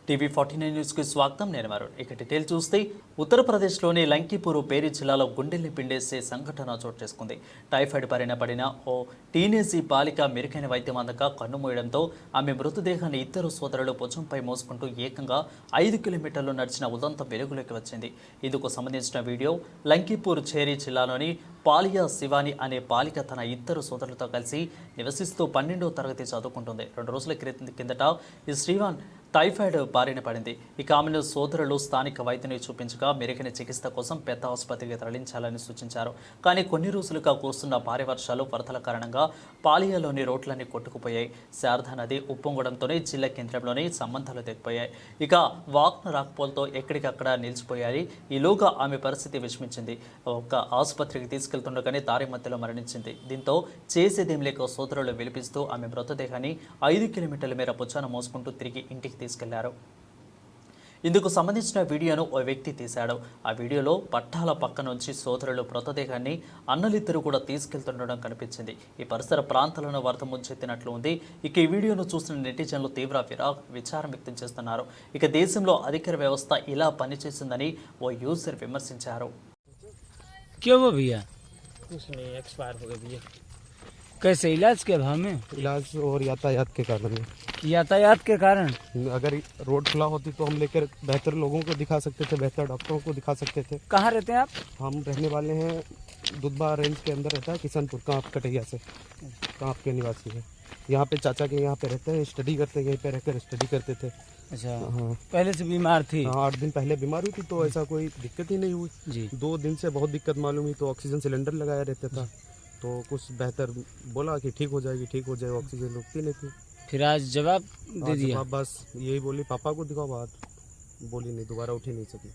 TV 49 న్యూస్కి స్వాగతం. నేను వరుణ్. ఇక డీటెయిల్ చూస్తే ఉత్తరప్రదేశ్లోని లంకీపూర్ పేరి జిల్లాలో గుండెల్ని పిండేసే సంఘటన చోటు చేసుకుంది. టైఫాయిడ్ బారిన పడిన ఓ టీనేజీ బాలిక మెరుగైన వైద్యం అందక కన్నుమూయడంతో ఆమె మృతదేహాన్ని ఇద్దరు సోదరులు భుజంపై మోసుకుంటూ ఏకంగా 5 కిలోమీటర్లు నడిచిన ఉదంతం వెలుగులోకి వచ్చింది. ఇందుకు సంబంధించిన వీడియో లంకీపూర్ చేరి జిల్లాలోని పాలియా శివాని అనే బాలిక తన ఇద్దరు సోదరులతో కలిసి నివసిస్తూ 12వ తరగతి చదువుకుంటుంది. 2 రోజుల కిందట ఈ శ్రీవాన్ టైఫాయిడ్ బారిన పడింది. ఇక ఆమెను సోదరులు స్థానిక వైద్యుని చూపించగా మెరుగైన చికిత్స కోసం పెద్ద ఆసుపత్రికి తరలించాలని సూచించారు. కానీ కొన్ని రోజులుగా కురుస్తున్న భారీ వర్షాలు, వరదల కారణంగా పాలియాలోని రోడ్లన్నీ కొట్టుకుపోయాయి. శారదా నది ఉప్పొంగడంతోనే జిల్లా కేంద్రంలోని సంబంధాలు తెగిపోయాయి. ఇక వాక్ను రాకపోలతో ఎక్కడికక్కడ నిలిచిపోయాయి. ఈలోగా ఆమె పరిస్థితి విషమించింది. ఒక ఆసుపత్రికి తీసుకెళ్తుండగానే దారి మధ్యలో మరణించింది. దీంతో చేసేదేం లేక సోదరులు విలిపిస్తూ ఆమె మృతదేహాన్ని 5 కిలోమీటర్ల మేర భుజాన మోసుకుంటూ తిరిగి ఇంటికి తీసుకెళ్లారు. ఇందుకు సంబంధించిన వీడియోను ఓ వ్యక్తి తీశాడు. ఆ వీడియోలో పట్టాల పక్క నుంచి సోదరులు మృతదేహాన్ని అన్నలిద్దరూ కూడా తీసుకెళ్తుండడం కనిపించింది. ఈ పరిసర ప్రాంతాలను వరద ముంచెత్తినట్లు ఉంది. ఇక ఈ వీడియోను చూసిన నెటిజన్లు తీవ్ర విచారం వ్యక్తం చేస్తున్నారు. ఇక దేశంలో అధికార వ్యవస్థ ఇలా పనిచేసిందని ఓ యూజర్ విమర్శించారు. कैसे इलाज के भाव में? इलाज और यातायात के कारण। यातायात के कारण अगर रोड खुला होती तो हम लेकर बेहतर लोगों को दिखा सकते थे, बेहतर डॉक्टरों को दिखा सकते थे। कहाँ रहते हैं आप? हम रहने वाले हैं दुधबा रेंज के अंदर रहता है किशनपुर, कांप कटैया से कांप के निवासी है। यहाँ पे चाचा के यहाँ पे रहते हैं, स्टडी करते हैं, यहीं पे रहकर स्टडी करते थे। अच्छा, हाँ, पहले से बीमार थी? हाँ, 8 दिन पहले बीमार हुई थी तो ऐसा कोई दिक्कत ही नहीं हुई जी। 2 दिन से बहुत दिक्कत मालूम हुई तो ऑक्सीजन सिलेंडर लगाया रहता था, तो कुछ बेहतर बोला कि ठीक हो जाएगी, ठीक हो जाएगी, ऑक्सीजन रुकती नहीं थी। फिर आज जवाब दे दिया? बस यही बोली पापा को दिखाओ, बात बोली नहीं, दोबारा उठ ही नहीं सकी।